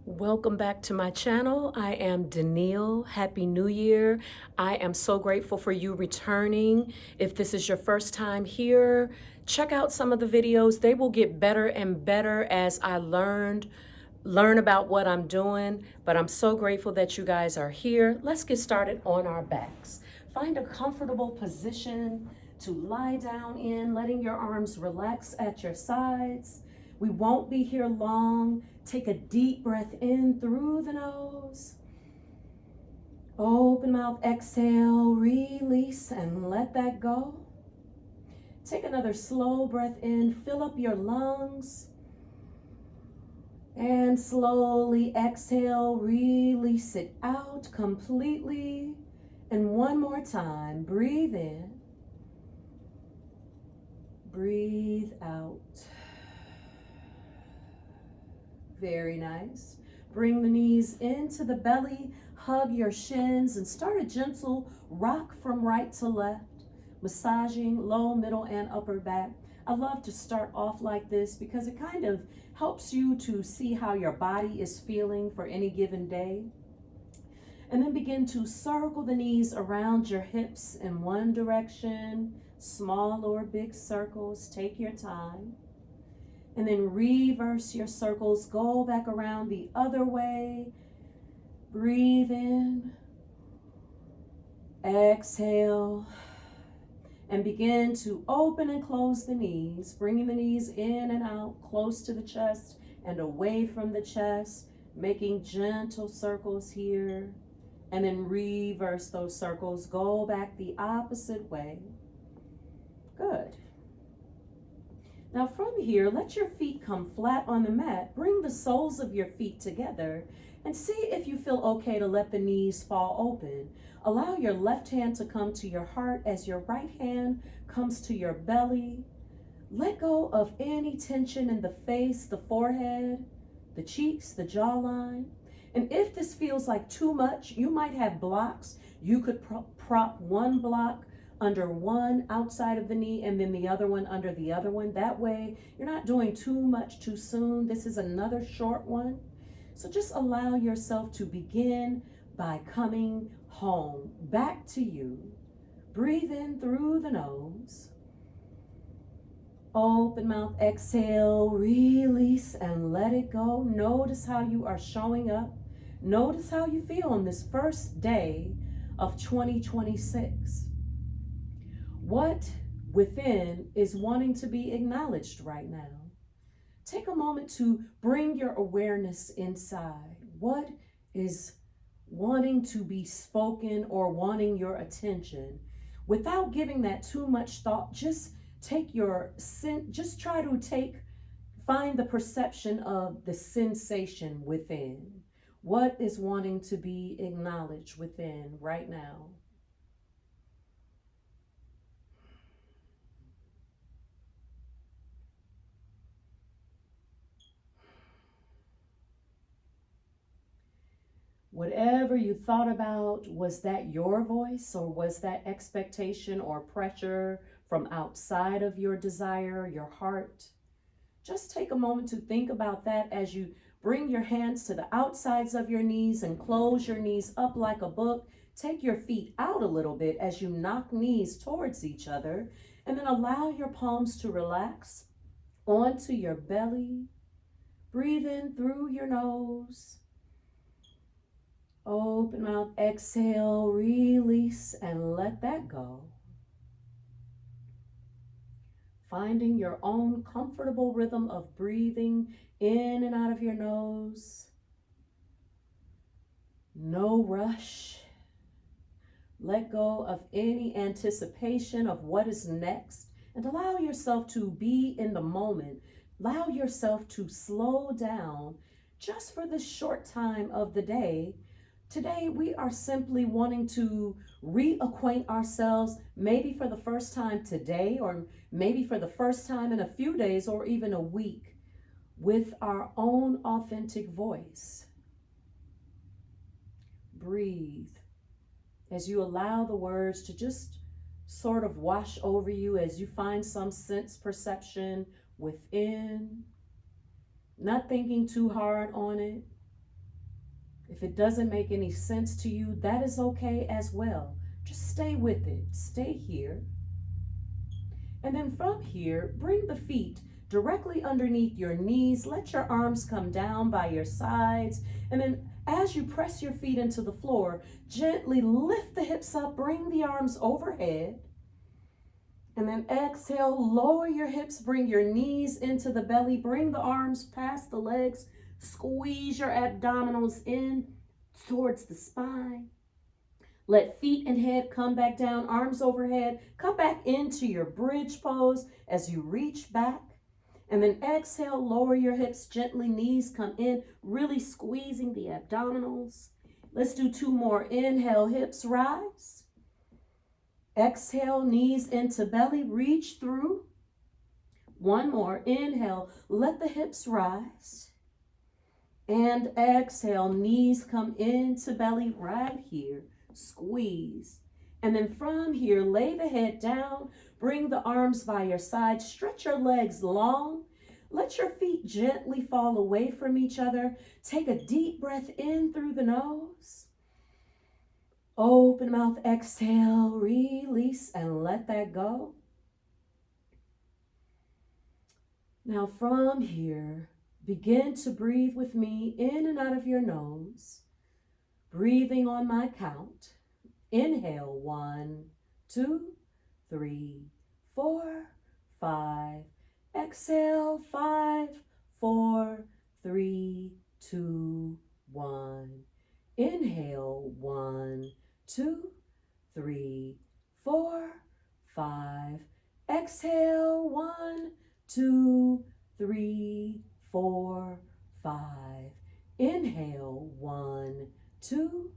Welcome back to my channel. I am Danielle. Happy New Year. I am so grateful for you returning. If this is your first time here, check out some of the videos. They will get better and better as I learn about what I'm doing, but I'm so grateful that you guys are here. Let's get started on our backs. Find a comfortable position to lie down in, letting your arms relax at your sides. We won't be here long. Take a deep breath in through the nose. Open mouth, exhale, release, and let that go. Take another slow breath in, fill up your lungs. And slowly exhale, release it out completely. And one more time, breathe in, breathe out. Very nice. Bring the knees into the belly, hug your shins, and start a gentle rock from right to left, massaging low, middle, and upper back. I love to start off like this because it kind of helps you to see how your body is feeling for any given day. And then begin to circle the knees around your hips in one direction, small or big circles. Take your time. And then reverse your circles, go back around the other way. Breathe in, exhale, and begin to open and close the knees, bringing the knees in and out, close to the chest and away from the chest, making gentle circles here. And then reverse those circles, go back the opposite way. Good. Now from here, let your feet come flat on the mat. Bring the soles of your feet together and see if you feel okay to let the knees fall open. Allow your left hand to come to your heart as your right hand comes to your belly. Let go of any tension in the face, the forehead, the cheeks, the jawline. And if this feels like too much, you might have blocks. You could prop one block under one outside of the knee and then the other one under the other one. That way, you're not doing too much too soon. This is another short one. So just allow yourself to begin by coming home, back to you. Breathe in through the nose. Open mouth, exhale, release, and let it go. Notice how you are showing up. Notice how you feel on this first day of 2026. What within is wanting to be acknowledged right now? Take a moment to bring your awareness inside. What is wanting to be spoken or wanting your attention? Without giving that too much thought, just find the perception of the sensation within. What is wanting to be acknowledged within right now? Whatever you thought about, was that your voice or was that expectation or pressure from outside of your desire, your heart? Just take a moment to think about that as you bring your hands to the outsides of your knees and close your knees up like a book. Take your feet out a little bit as you knock knees towards each other, and then allow your palms to relax onto your belly. Breathe in through your nose. Open mouth, exhale, release, and let that go. Finding your own comfortable rhythm of breathing in and out of your nose. No rush. Let go of any anticipation of what is next and allow yourself to be in the moment. Allow yourself to slow down just for this short time of the day. Today, we are simply wanting to reacquaint ourselves, maybe for the first time today, or maybe for the first time in a few days or even a week, with our own authentic voice. Breathe as you allow the words to just sort of wash over you as you find some sense perception within, not thinking too hard on it. If it doesn't make any sense to you, that is okay as well. Just stay with it. Stay here. And then from here, bring the feet directly underneath your knees. Let your arms come down by your sides. And then as you press your feet into the floor, gently lift the hips up, bring the arms overhead. And then exhale, lower your hips, bring your knees into the belly, bring the arms past the legs, squeeze your abdominals in towards the spine. Let feet and head come back down, arms overhead, come back into your bridge pose as you reach back. And then exhale, lower your hips gently, knees come in, really squeezing the abdominals. Let's do 2 more. Inhale, hips rise. Exhale, knees into belly, reach through. 1 more. Inhale, let the hips rise. And exhale, knees come into belly right here. Squeeze. And then from here, lay the head down, bring the arms by your side, stretch your legs long. Let your feet gently fall away from each other. Take a deep breath in through the nose. Open mouth, exhale, release, and let that go. Now from here, begin to breathe with me in and out of your nose, breathing on my count. Inhale, 1, 2, 3, 4, 5. Exhale, 5, 4, 3, 2, 1. Inhale, 1, 2, 3, 4, 5. Exhale, 1, 2, 3, 4, 5. Inhale, 1, 2,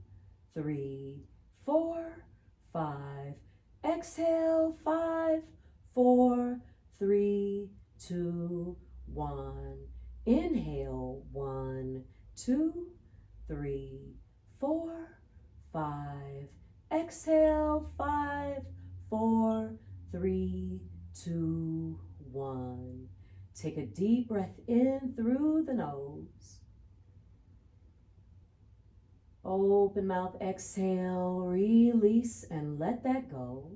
3, 4, 5. Exhale, 5, 4, 3, 2, 1. Inhale, 1, 2, 3, 4, 5. Exhale, 5, 4, 3, 2, 1. Take a deep breath in through the nose. Open mouth, exhale, release, and let that go.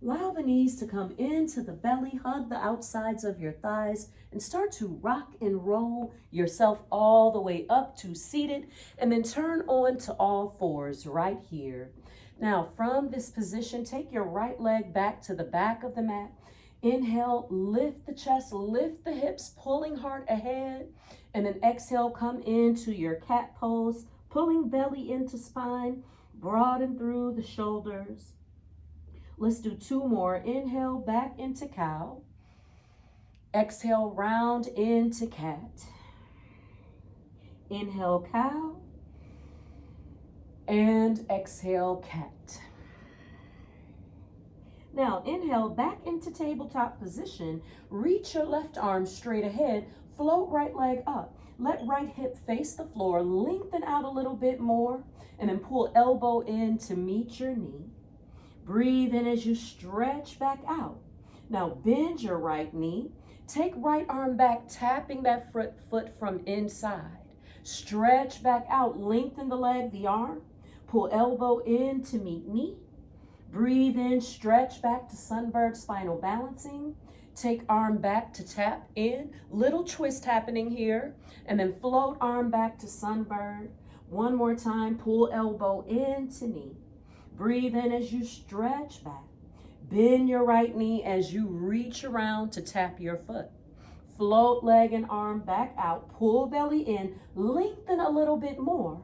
Allow the knees to come into the belly, hug the outsides of your thighs, and start to rock and roll yourself all the way up to seated, and then turn on to all fours right here. Now, from this position, take your right leg back to the back of the mat. Inhale, lift the chest, lift the hips, pulling heart ahead, and then exhale, come into your cat pose, pulling belly into spine, broaden through the shoulders. Let's do 2 more. Inhale, back into cow. Exhale, round into cat. Inhale, cow. And exhale, cat. Now, inhale, back into tabletop position. Reach your left arm straight ahead. Float right leg up. Let right hip face the floor. Lengthen out a little bit more. And then pull elbow in to meet your knee. Breathe in as you stretch back out. Now bend your right knee. Take right arm back, tapping that foot from inside. Stretch back out, lengthen the leg, the arm. Pull elbow in to meet knee. Breathe in, stretch back to sunbird spinal balancing. Take arm back to tap in. Little twist happening here. And then float arm back to sunbird. 1 more time, pull elbow in to knee. Breathe in as you stretch back. Bend your right knee as you reach around to tap your foot. Float leg and arm back out. Pull belly in. Lengthen a little bit more.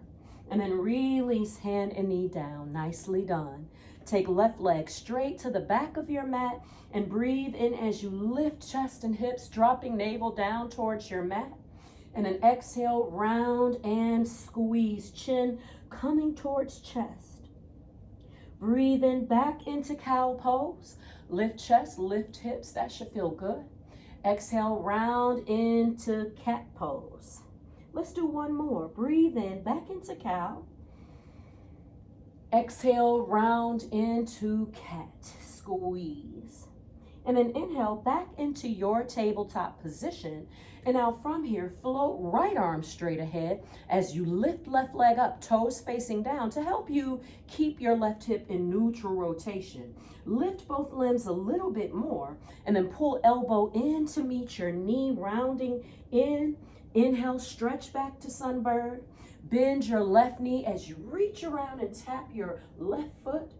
And then release hand and knee down. Nicely done. Take left leg straight to the back of your mat and breathe in as you lift chest and hips, dropping navel down towards your mat. And then exhale, round and squeeze. Chin coming towards chest. Breathe in back into cow pose. Lift chest, lift hips. That should feel good. Exhale, round into cat pose. Let's do 1 more. Breathe in back into cow. Exhale, round into cat. Squeeze. And then inhale back into your tabletop position. And now from here, float right arm straight ahead as you lift left leg up, toes facing down to help you keep your left hip in neutral rotation. Lift both limbs a little bit more and then pull elbow in to meet your knee, rounding in. Inhale, stretch back to sunbird. Bend your left knee as you reach around and tap your left foot.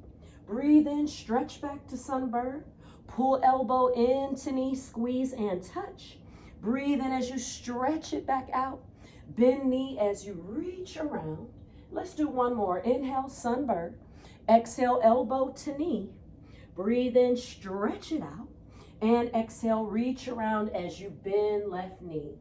Breathe in, stretch back to sunbird. Pull elbow into knee, squeeze and touch. Breathe in as you stretch it back out. Bend knee as you reach around. Let's do one more. Inhale, sunbird. Exhale, elbow to knee. Breathe in, stretch it out. And exhale, reach around as you bend left knee.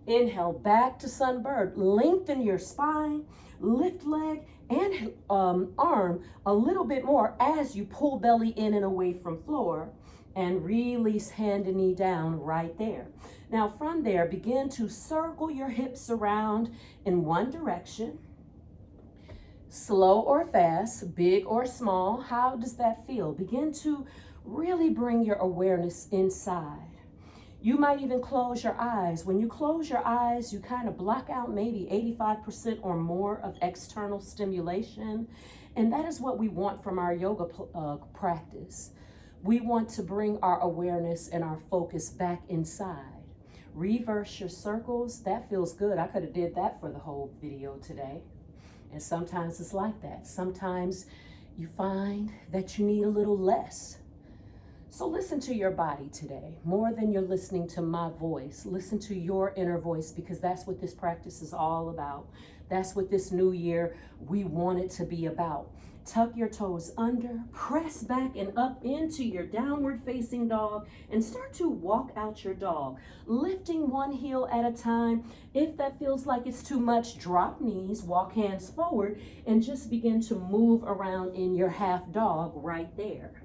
Inhale, back to sunbird. Lengthen your spine, lift leg and arm a little bit more as you pull belly in and away from floor. And release hand and knee down right there. Now from there, begin to circle your hips around in one direction. Slow or fast, big or small, how does that feel? Begin to really bring your awareness inside. You might even close your eyes. When you close your eyes, you kind of block out maybe 85% or more of external stimulation. And that is what we want from our yoga practice. We want to bring our awareness and our focus back inside. Reverse your circles. That feels good. I could have did that for the whole video today. And sometimes it's like that. Sometimes you find that you need a little less. So listen to your body today, more than you're listening to my voice. Listen to your inner voice, because that's what this practice is all about. That's what this new year we want it to be about. Tuck your toes under, press back and up into your downward facing dog, and start to walk out your dog, lifting one heel at a time. If that feels like it's too much, drop knees, walk hands forward, and just begin to move around in your half dog right there.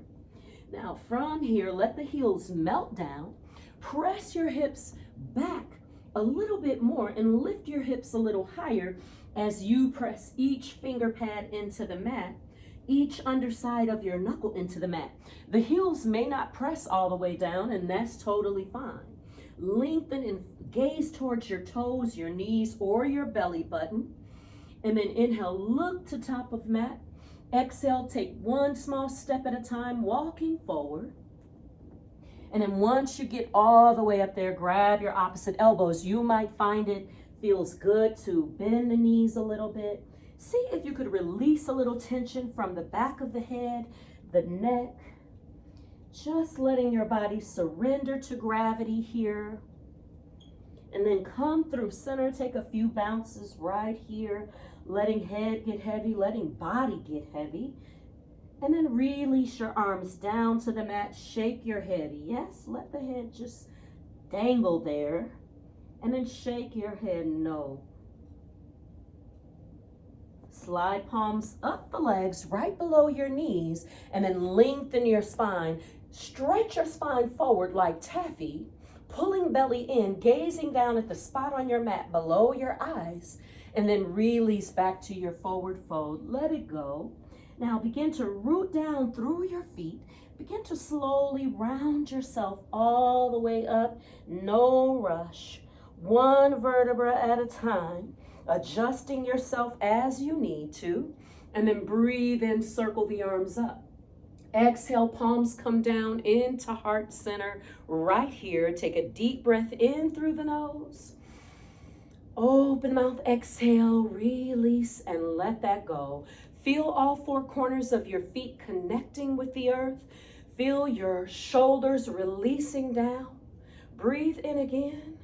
Now from here, let the heels melt down, press your hips back a little bit more and lift your hips a little higher as you press each finger pad into the mat, each underside of your knuckle into the mat. The heels may not press all the way down, and that's totally fine. Lengthen and gaze towards your toes, your knees, or your belly button. And then inhale, look to top of mat. Exhale, take one small step at a time, walking forward. And then once you get all the way up there, grab your opposite elbows. You might find it feels good to bend the knees a little bit. See if you could release a little tension from the back of the head, the neck. Just letting your body surrender to gravity here. And then come through center, take a few bounces right here, letting head get heavy, letting body get heavy. And then release your arms down to the mat, shake your head. Yes, let the head just dangle there. And then shake your head, no. Slide palms up the legs right below your knees, and then lengthen your spine. Stretch your spine forward like taffy, pulling belly in, gazing down at the spot on your mat below your eyes, and then release back to your forward fold. Let it go. Now begin to root down through your feet. Begin to slowly round yourself all the way up. No rush. One vertebra at a time. Adjusting yourself as you need to. And then breathe in, circle the arms up. Exhale, palms come down into heart center right here. Take a deep breath in through the nose. Open mouth, exhale, release, and let that go. Feel all four corners of your feet connecting with the earth. Feel your shoulders releasing down. Breathe in again.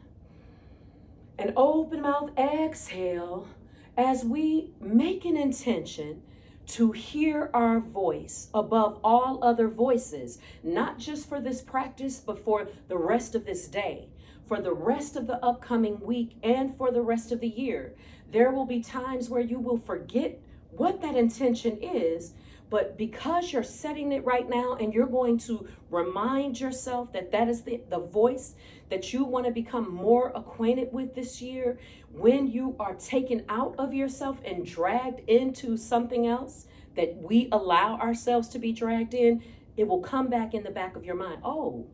And open mouth, exhale, as we make an intention to hear our voice above all other voices, not just for this practice, but for the rest of this day, for the rest of the upcoming week, and for the rest of the year. There will be times where you will forget what that intention is, but because you're setting it right now and you're going to remind yourself that that is the voice that you want to become more acquainted with this year, when you are taken out of yourself and dragged into something else that we allow ourselves to be dragged in, it will come back in the back of your mind. Oh,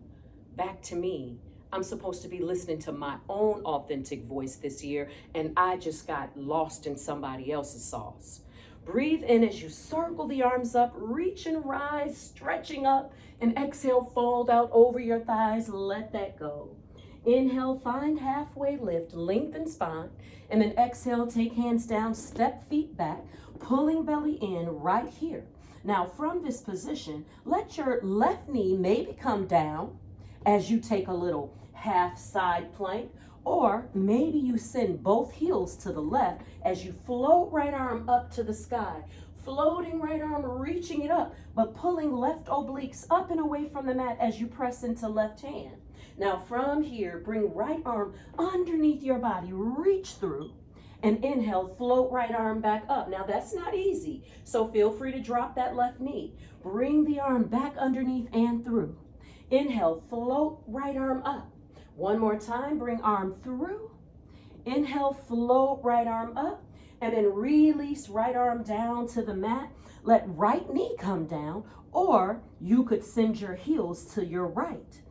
back to me. I'm supposed to be listening to my own authentic voice this year, and I just got lost in somebody else's sauce. Breathe in as you circle the arms up, reach and rise, stretching up, and exhale, fold out over your thighs, let that go. Inhale, find halfway lift, lengthen spine, and then exhale, take hands down, step feet back, pulling belly in right here. Now from this position, let your left knee maybe come down as you take a little half side plank, or maybe you send both heels to the left as you float right arm up to the sky. Floating right arm, reaching it up, but pulling left obliques up and away from the mat as you press into left hand. Now from here, bring right arm underneath your body, reach through, and inhale, float right arm back up. Now that's not easy, so feel free to drop that left knee. Bring the arm back underneath and through. Inhale, float right arm up. One more time, bring arm through. Inhale, float right arm up, and then release right arm down to the mat. Let right knee come down, or you could send your heels to your right.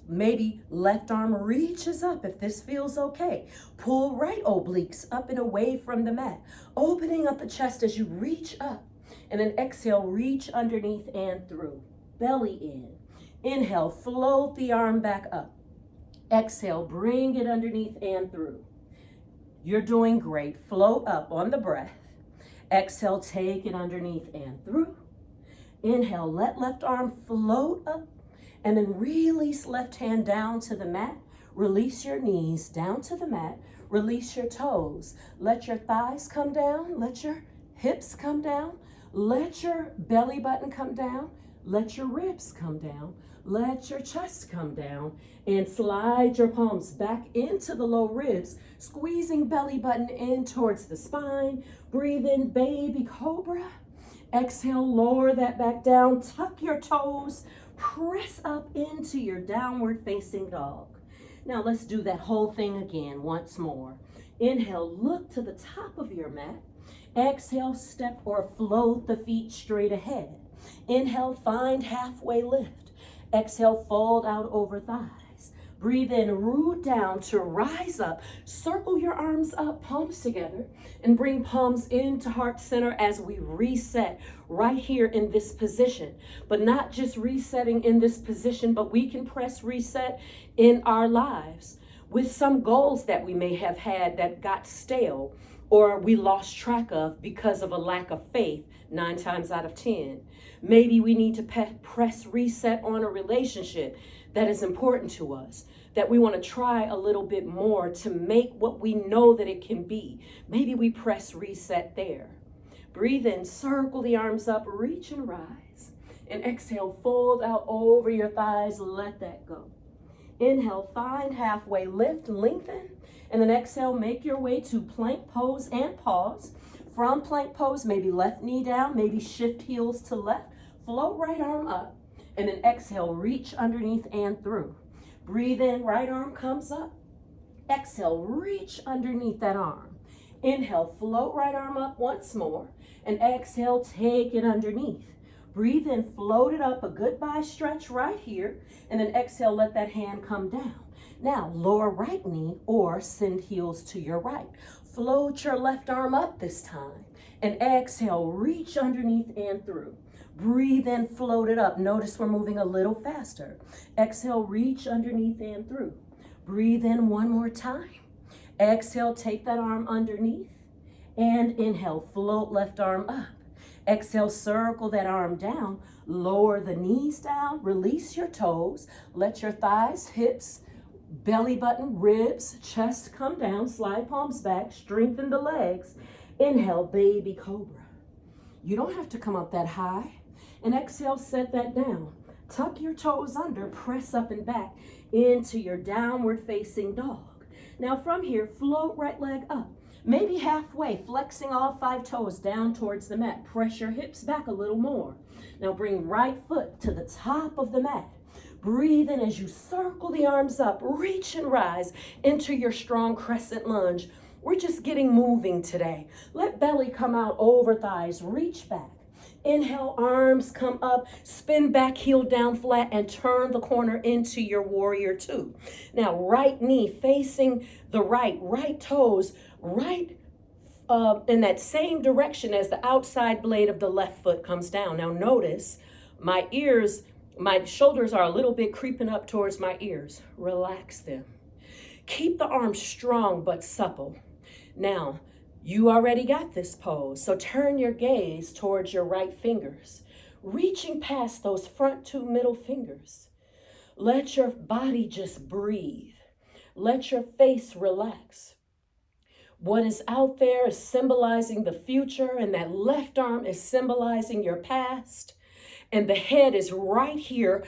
Maybe left arm reaches up if this feels okay. Pull right obliques up and away from the mat, opening up the chest as you reach up. And then exhale, reach underneath and through. Belly in. Inhale, float the arm back up. Exhale, bring it underneath and through. You're doing great. Float up on the breath. Exhale, take it underneath and through. Inhale, let left arm float up, and then release left hand down to the mat. Release your knees down to the mat. Release your toes. Let your thighs come down. Let your hips come down. Let your belly button come down. Let your ribs come down. Let your chest come down, and slide your palms back into the low ribs, squeezing belly button in towards the spine. Breathe in, baby cobra. Exhale, lower that back down, tuck your toes, press up into your downward facing dog. Now let's do that whole thing again once more. Inhale, look to the top of your mat. Exhale, step or float the feet straight ahead. Inhale, find halfway lift. Exhale, fold out over thighs. Breathe in, root down to rise up. Circle your arms up, palms together, and bring palms into heart center as we reset right here in this position. But not just resetting in this position, but we can press reset in our lives with some goals that we may have had that got stale or we lost track of because of a lack of faith 9 times out of 10. Maybe we need to press reset on a relationship that is important to us, that we want to try a little bit more to make what we know that it can be. Maybe we press reset there. Breathe in, circle the arms up, reach and rise. And exhale, fold out over your thighs, let that go. Inhale, find halfway lift, lengthen. And then exhale, make your way to plank pose and pause. From plank pose, maybe left knee down, maybe shift heels to left. Float right arm up, and then exhale, reach underneath and through. Breathe in, right arm comes up. Exhale, reach underneath that arm. Inhale, float right arm up once more, and exhale, take it underneath. Breathe in, float it up, a goodbye stretch right here, and then exhale, let that hand come down. Now, lower right knee or send heels to your right. Float your left arm up this time, and exhale, reach underneath and through. Breathe in, float it up. Notice we're moving a little faster. Exhale, reach underneath and through. Breathe in one more time. Exhale, take that arm underneath. And inhale, float left arm up. Exhale, circle that arm down. Lower the knees down. Release your toes. Let your thighs, hips, belly button, ribs, chest come down. Slide palms back. Strengthen the legs. Inhale, baby cobra. You don't have to come up that high. And exhale, set that down. Tuck your toes under, press up and back into your downward facing dog. Now from here, float right leg up. Maybe halfway, flexing all 5 toes down towards the mat. Press your hips back a little more. Now bring right foot to the top of the mat. Breathe in as you circle the arms up, reach and rise into your strong crescent lunge. We're just getting moving today. Let belly come out over thighs, reach back. Inhale, arms come up, spin back, heel down flat, and turn the corner into your warrior two. Now, right knee facing the right, right toes, right in that same direction as the outside blade of the left foot comes down. Now notice my ears, my shoulders are a little bit creeping up towards my ears. Relax them. Keep the arms strong but supple. Now, you already got this pose, so turn your gaze towards your right fingers, reaching past those front two middle fingers. Let your body just breathe. Let your face relax. What is out there is symbolizing the future, and that left arm is symbolizing your past, and the head is right here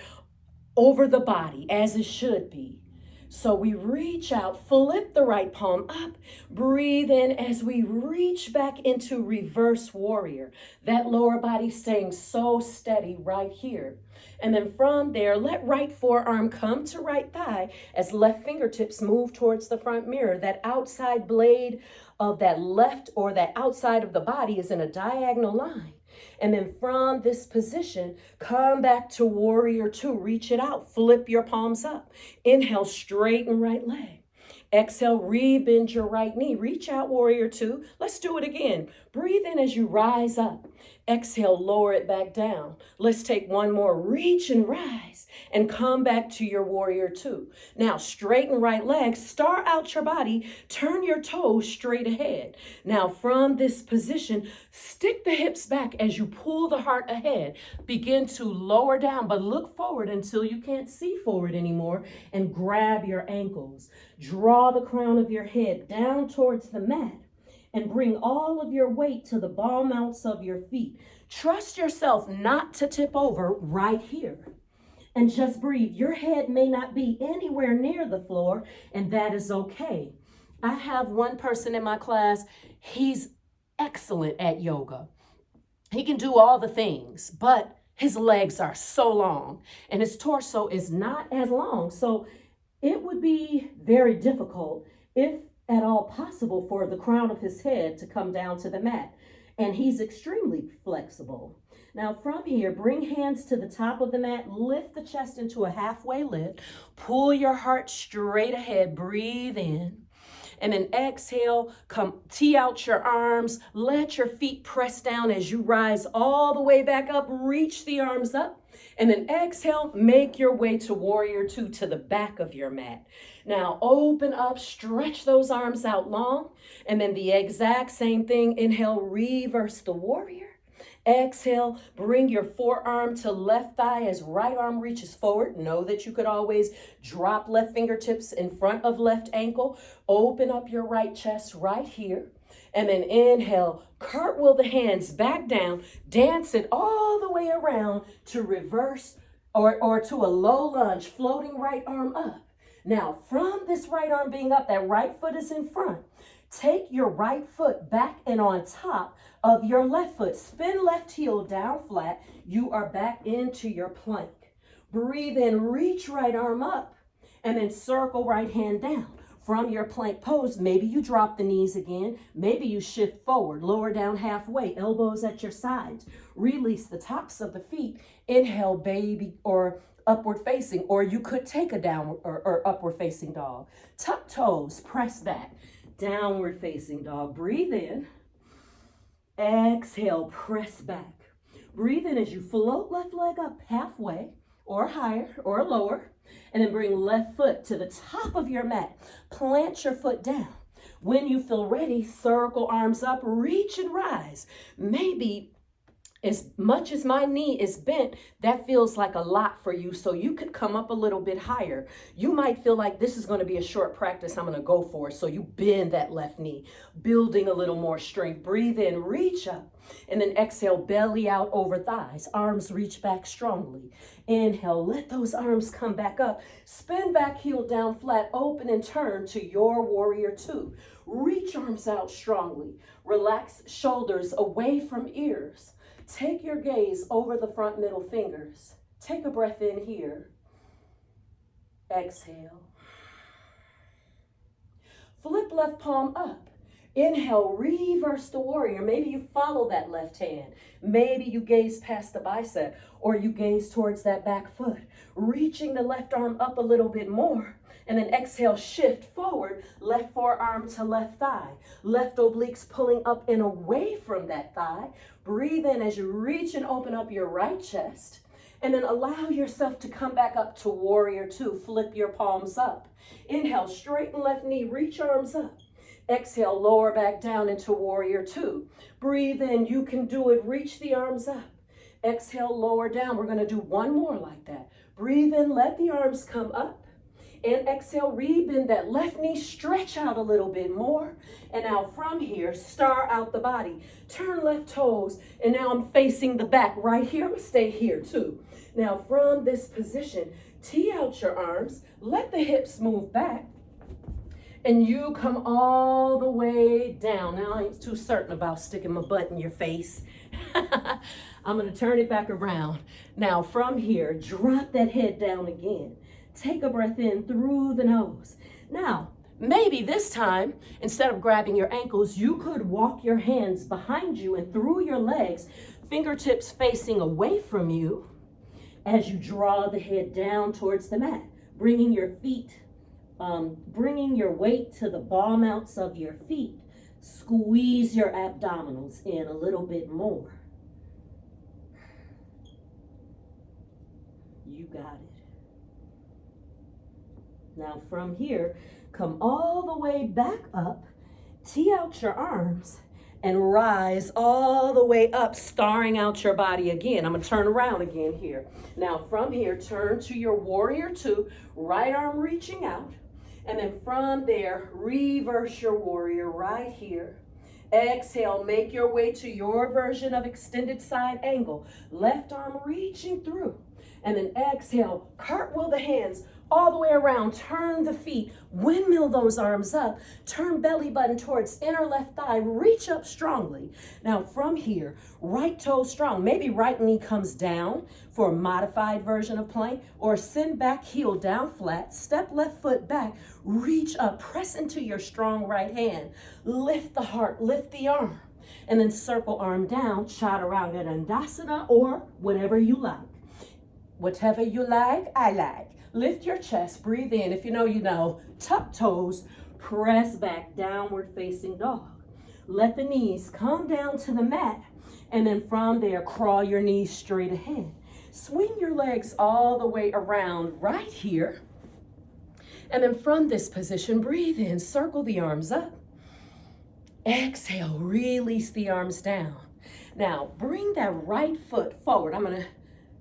over the body, as it should be. So we reach out, flip the right palm up, breathe in as we reach back into reverse warrior. That lower body staying so steady right here. And then from there, let right forearm come to right thigh as left fingertips move towards the front mirror. That outside blade of that left or that outside of the body is in a diagonal line. And then from this position, come back to warrior two. Reach it out. Flip your palms up. Inhale, straighten right leg. Exhale, rebend your right knee. Reach out, warrior two. Let's do it again. Breathe in as you rise up. Exhale, lower it back down. Let's take one more. Reach and rise and come back to your warrior two. Now, straighten right leg. Star out your body. Turn your toes straight ahead. Now, from this position, stick the hips back as you pull the heart ahead. Begin to lower down, but look forward until you can't see forward anymore and grab your ankles. Draw the crown of your head down towards the mat and bring all of your weight to the ball mounts of your feet. Trust yourself not to tip over right here. And just breathe. Your head may not be anywhere near the floor, and that is okay. I have one person in my class, he's excellent at yoga. He can do all the things, but his legs are so long and his torso is not as long. So it would be very difficult, if at all possible, for the crown of his head to come down to the mat. And he's extremely flexible. Now from here, bring hands to the top of the mat, lift the chest into a halfway lift, pull your heart straight ahead, breathe in. And then exhale, come tee out your arms, let your feet press down as you rise all the way back up, reach the arms up. And then exhale, make your way to warrior two to the back of your mat. Now open up, stretch those arms out long. And then the exact same thing, inhale, reverse the warrior. Exhale, bring your forearm to left thigh as right arm reaches forward. Know that you could always drop left fingertips in front of left ankle. Open up your right chest right here. And then inhale, cartwheel the hands back down, dance it all the way around to reverse or to a low lunge, floating right arm up. Now, from this right arm being up, that right foot is in front. Take your right foot back and on top of your left foot. Spin left heel down flat. You are back into your plank. Breathe in, reach right arm up, and then circle right hand down. From your plank pose, maybe you drop the knees again. Maybe you shift forward, lower down halfway, elbows at your sides. Release the tops of the feet. Inhale, baby, or upward facing, or you could take a downward or upward facing dog. Tuck toes, press back. Downward facing dog. Breathe in. Exhale, press back. Breathe in as you float left leg up halfway or higher or lower. And then bring left foot to the top of your mat. Plant your foot down. When you feel ready, circle arms up, reach and rise. Maybe as much as my knee is bent, that feels like a lot for you, so you could come up a little bit higher. You might feel like this is going to be a short practice, I'm going to go for it, so you bend that left knee, building a little more strength. Breathe in, reach up, and then exhale, belly out over thighs. Arms reach back strongly. Inhale, let those arms come back up. Spin back, heel down flat, open and turn to your warrior two. Reach arms out strongly. Relax shoulders away from ears. Take your gaze over the front middle fingers. Take a breath in here. Exhale. Flip left palm up. Inhale, reverse the warrior. Maybe you follow that left hand. Maybe you gaze past the bicep, or you gaze towards that back foot. Reaching the left arm up a little bit more. And then exhale, shift forward, left forearm to left thigh. Left obliques pulling up and away from that thigh. Breathe in as you reach and open up your right chest. And then allow yourself to come back up to warrior two. Flip your palms up. Inhale, straighten left knee, reach arms up. Exhale, lower back down into warrior two. Breathe in, you can do it, reach the arms up. Exhale, lower down. We're gonna do one more like that. Breathe in, let the arms come up. And exhale, rebend that left knee, stretch out a little bit more. And now from here, star out the body. Turn left toes, and now I'm facing the back right here. I'm gonna stay here too. Now from this position, tee out your arms, let the hips move back. And you come all the way down. Now, I ain't too certain about sticking my butt in your face. I'm gonna turn it back around. Now, from here, drop that head down again. Take a breath in through the nose. Now, maybe this time, instead of grabbing your ankles, you could walk your hands behind you and through your legs, fingertips facing away from you as you draw the head down towards the mat, bringing your feet bringing your weight to the ball mounts of your feet. Squeeze your abdominals in a little bit more. You got it. Now from here, come all the way back up, tee out your arms, and rise all the way up, starring out your body again. I'm gonna turn around again here. Now from here, turn to your warrior two, right arm reaching out. And then from there, reverse your warrior right here. Exhale, make your way to your version of extended side angle. Left arm reaching through. And then exhale, cartwheel the hands all the way around. Turn the feet, windmill those arms up. Turn belly button towards inner left thigh. Reach up strongly. Now from here, right toe strong. Maybe right knee comes down for a modified version of plank, or send back heel down flat. Step left foot back. Reach up, press into your strong right hand. Lift the heart, lift the arm. And then circle arm down, chaturanga dandasana, or whatever you like. Whatever you like, I like. Lift your chest, breathe in. If you know, you know. Tuck toes, press back, downward facing dog. Let the knees come down to the mat, and then from there, crawl your knees straight ahead. Swing your legs all the way around right here. And then from this position, breathe in, circle the arms up. Exhale, release the arms down. Now, bring that right foot forward. I'm gonna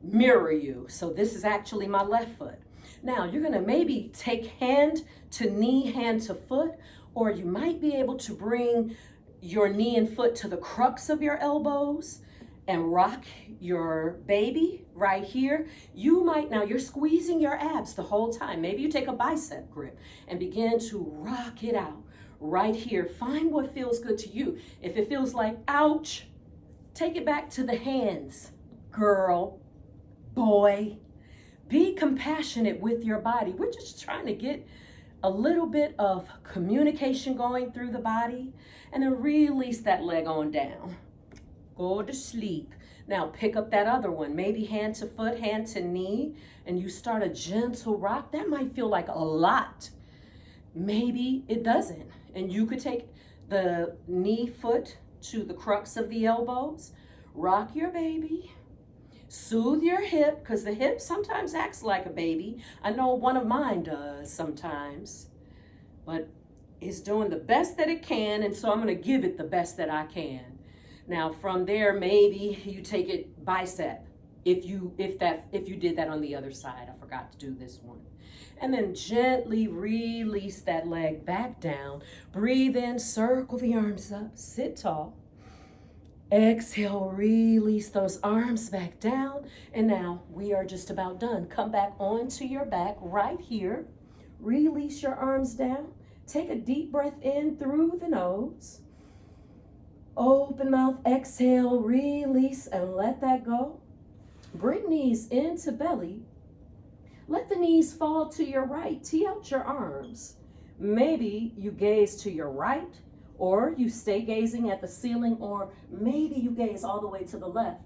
mirror you. So this is actually my left foot. Now you're gonna maybe take hand to knee, hand to foot, or you might be able to bring your knee and foot to the crux of your elbows and rock your baby right here. You might, now you're squeezing your abs the whole time. Maybe you take a bicep grip and begin to rock it out right here. Find what feels good to you. If it feels like, ouch, take it back to the hands, girl. Boy, be compassionate with your body. We're just trying to get a little bit of communication going through the body, and then release that leg on down. Go to sleep. Now pick up that other one, maybe hand to foot, hand to knee, and you start a gentle rock. That might feel like a lot. Maybe it doesn't. And you could take the knee, foot to the crux of the elbows, rock your baby. Soothe your hip, because the hip sometimes acts like a baby. I know one of mine does sometimes, but it's doing the best that it can, and so I'm going to give it the best that I can. Now from there, maybe you take it bicep. If you did that on the other side, I forgot to do this one. And then gently release that leg back down. Breathe in, circle the arms up, sit tall. Exhale, release those arms back down. And now we are just about done. Come back onto your back right here. Release your arms down. Take a deep breath in through the nose. Open mouth, exhale, release, and let that go. Bring knees into belly. Let the knees fall to your right. Tee out your arms. Maybe you gaze to your right or you stay gazing at the ceiling, or maybe you gaze all the way to the left.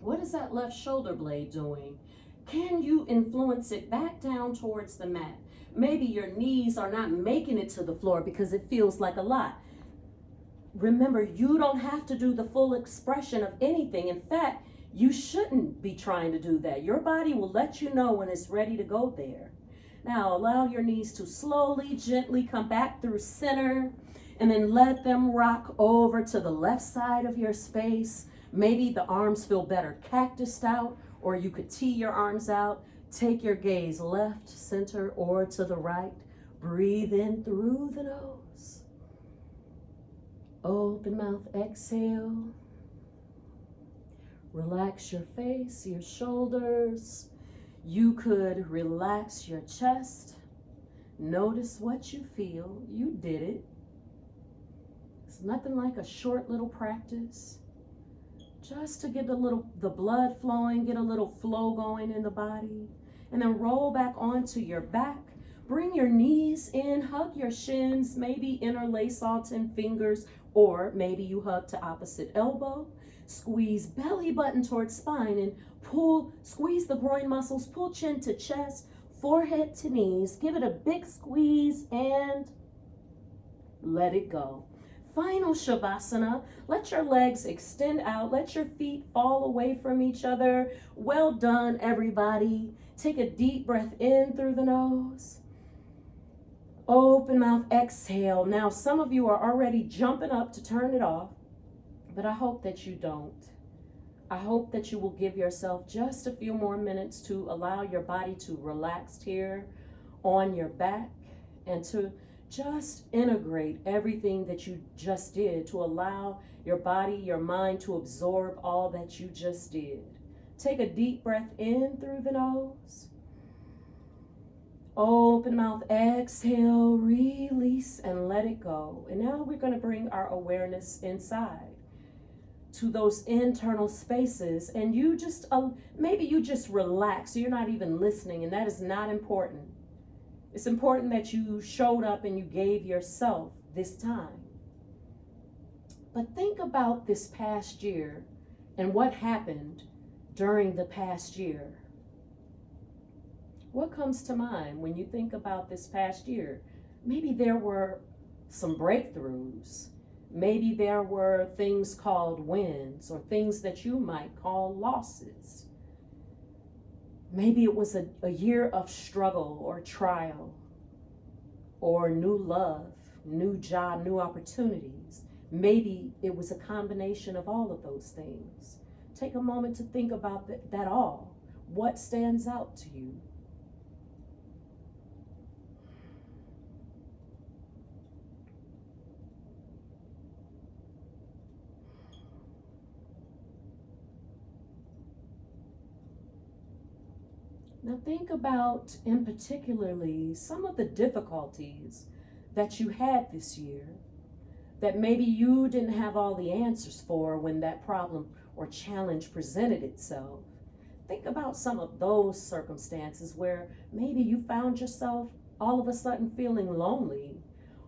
What is that left shoulder blade doing? Can you influence it back down towards the mat? Maybe your knees are not making it to the floor because it feels like a lot. Remember, you don't have to do the full expression of anything. In fact, you shouldn't be trying to do that. Your body will let you know when it's ready to go there. Now, allow your knees to slowly, gently come back through center, and then let them rock over to the left side of your space. Maybe the arms feel better cactused out, or you could tee your arms out. Take your gaze left, center, or to the right. Breathe in through the nose. Open mouth, exhale. Relax your face, your shoulders. You could relax your chest. Notice what you feel. You did it. It's nothing like a short little practice. Just to get the blood flowing, get a little flow going in the body. And then roll back onto your back. Bring your knees in, hug your shins, maybe interlace all 10 fingers, or maybe you hug to opposite elbow. Squeeze belly button towards spine and squeeze the groin muscles, pull chin to chest, forehead to knees. Give it a big squeeze and let it go. Final Shavasana. Let your legs extend out. Let your feet fall away from each other. Well done, everybody. Take a deep breath in through the nose. Open mouth, exhale. Now, some of you are already jumping up to turn it off, but I hope that you don't. I hope that you will give yourself just a few more minutes to allow your body to relax here on your back and to just integrate everything that you just did, to allow your body, your mind to absorb all that you just did. Take a deep breath in through the nose. Open mouth, exhale, release, and let it go. And now we're going to bring our awareness inside to those internal spaces, and you just, maybe you just relax. You're not even listening, and that is not important. It's important that you showed up and you gave yourself this time. But think about this past year and what happened during the past year. What comes to mind when you think about this past year? Maybe there were some breakthroughs. Maybe there were things called wins or things that you might call losses. Maybe it was a year of struggle or trial or new love, new job, new opportunities. Maybe it was a combination of all of those things. Take a moment to think about that all. What stands out to you? Now think about, in particularly, some of the difficulties that you had this year that maybe you didn't have all the answers for when that problem or challenge presented itself. Think about some of those circumstances where maybe you found yourself all of a sudden feeling lonely,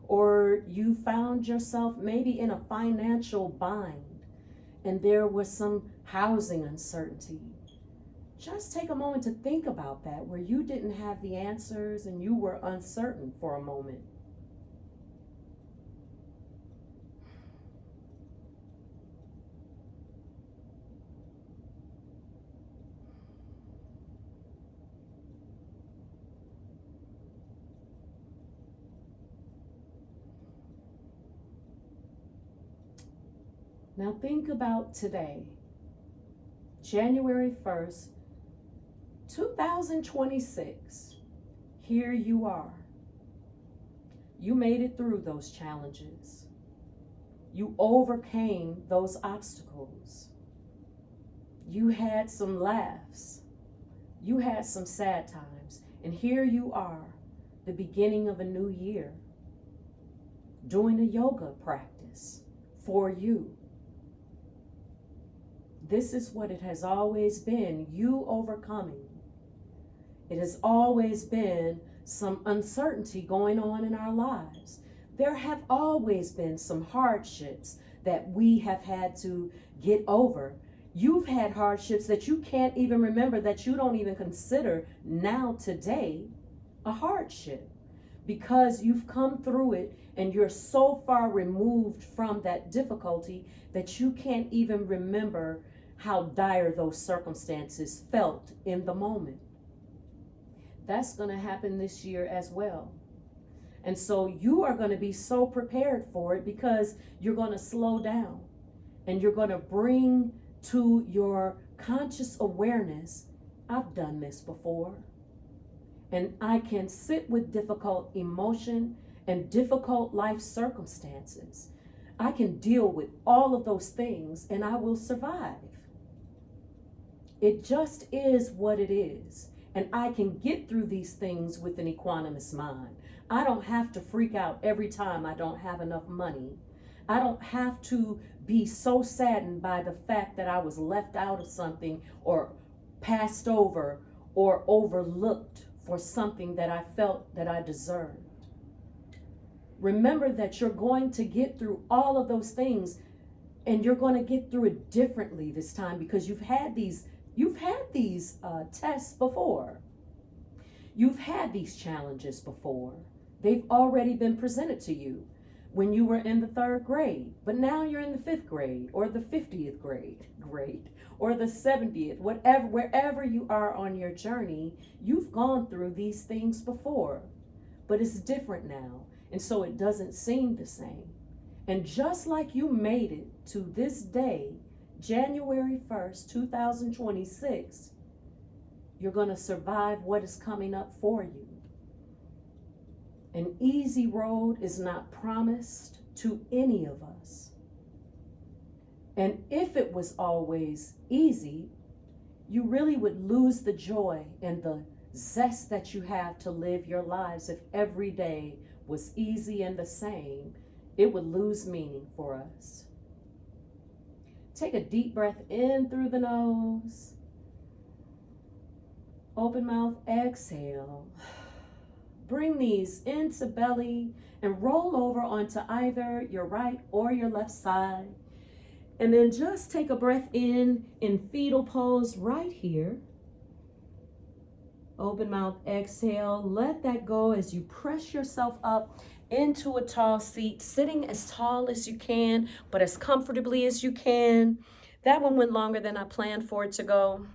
or you found yourself maybe in a financial bind and there was some housing uncertainty. Just take a moment to think about that, where you didn't have the answers and you were uncertain for a moment. Now think about today, January 1st, 2026. Here you are. You made it through those challenges. You overcame those obstacles. You had some laughs. You had some sad times. And here you are, the beginning of a new year, doing a yoga practice for you. This is what it has always been, you overcoming. It has always been some uncertainty going on in our lives. There have always been some hardships that we have had to get over. You've had hardships that you can't even remember, that you don't even consider now today a hardship, because you've come through it and you're so far removed from that difficulty that you can't even remember how dire those circumstances felt in the moment. That's going to happen this year as well. And so you are going to be so prepared for it, because you're going to slow down and you're going to bring to your conscious awareness, I've done this before. And I can sit with difficult emotion and difficult life circumstances. I can deal with all of those things and I will survive. It just is what it is. And I can get through these things with an equanimous mind. I don't have to freak out every time I don't have enough money. I don't have to be so saddened by the fact that I was left out of something, or passed over, or overlooked for something that I felt that I deserved. Remember that you're going to get through all of those things, and you're going to get through it differently this time, because you've had these tests before. You've had these challenges before. They've already been presented to you when you were in the 3rd grade, but now you're in the 5th grade, or the 50th grade, or the 70th, wherever you are on your journey. You've gone through these things before, but it's different now. And so it doesn't seem the same. And just like you made it to this day, January 1st, 2026, you're going to survive what is coming up for you. An easy road is not promised to any of us. And if it was always easy, you really would lose the joy and the zest that you have to live your lives. If every day was easy and the same, it would lose meaning for us. Take a deep breath in through the nose. Open mouth, exhale. Bring these into belly and roll over onto either your right or your left side. And then just take a breath in fetal pose right here. Open mouth, exhale. Let that go as you press yourself up into a tall seat, sitting as tall as you can, but as comfortably as you can. That one went longer than I planned for it to go,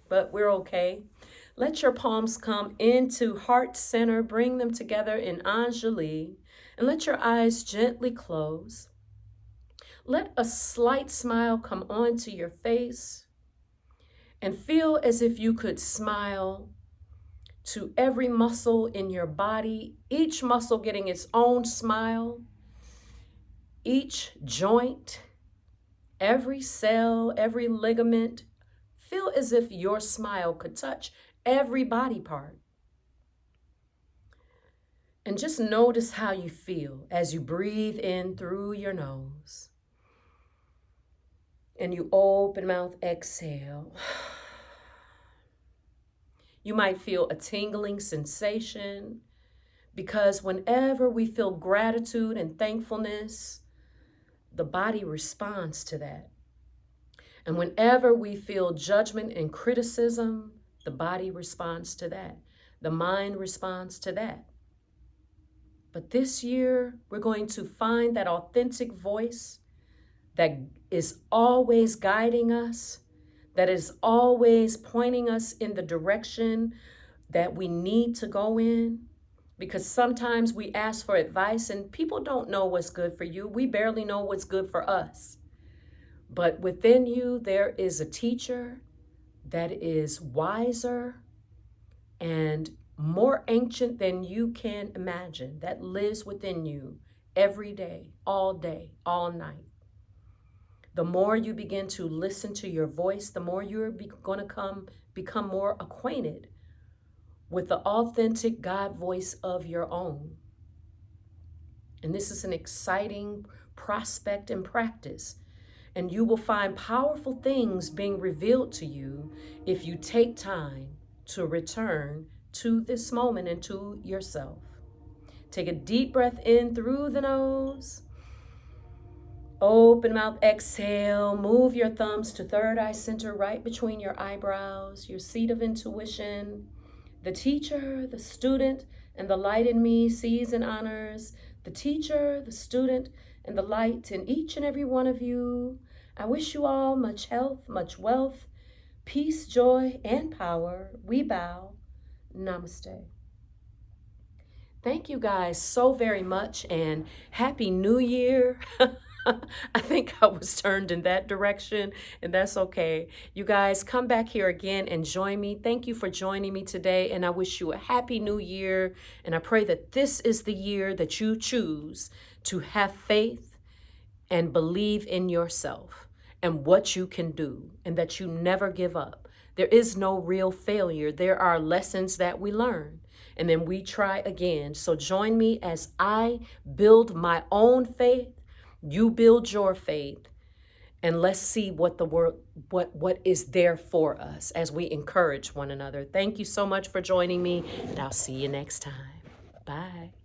but we're okay. Let your palms come into heart center, bring them together in Anjali, and let your eyes gently close. Let a slight smile come onto your face, and feel as if you could smile to every muscle in your body, each muscle getting its own smile, each joint, every cell, every ligament. Feel as if your smile could touch every body part. And just notice how you feel as you breathe in through your nose. And you open mouth, exhale. You might feel a tingling sensation, because whenever we feel gratitude and thankfulness, the body responds to that. And whenever we feel judgment and criticism, the body responds to that. The mind responds to that. But this year, we're going to find that authentic voice that is always guiding us, that is always pointing us in the direction that we need to go in. Because sometimes we ask for advice and people don't know what's good for you. We barely know what's good for us. But within you, there is a teacher that is wiser and more ancient than you can imagine, that lives within you every day, all night. The more you begin to listen to your voice, the more you're going to become more acquainted with the authentic God voice of your own. And this is an exciting prospect and practice. And you will find powerful things being revealed to you if you take time to return to this moment and to yourself. Take a deep breath in through the nose. Open mouth, exhale. Move your thumbs to third eye center right between your eyebrows, your seat of intuition. The teacher, the student, and the light in me sees and honors the teacher, the student, and the light in each and every one of you. I wish you all much health, much wealth, peace, joy, and power. We bow. Namaste. Thank you guys so very much, and Happy New Year. I think I was turned in that direction, and that's okay. You guys come back here again and join me. Thank you for joining me today, and I wish you a Happy New Year, and I pray that this is the year that you choose to have faith and believe in yourself and what you can do, and that you never give up. There is no real failure. There are lessons that we learn, and then we try again. So join me as I build my own faith, you build your faith, and let's see what the world, what is there for us as we encourage one another. Thank you so much for joining me, and I'll see you next time. Bye.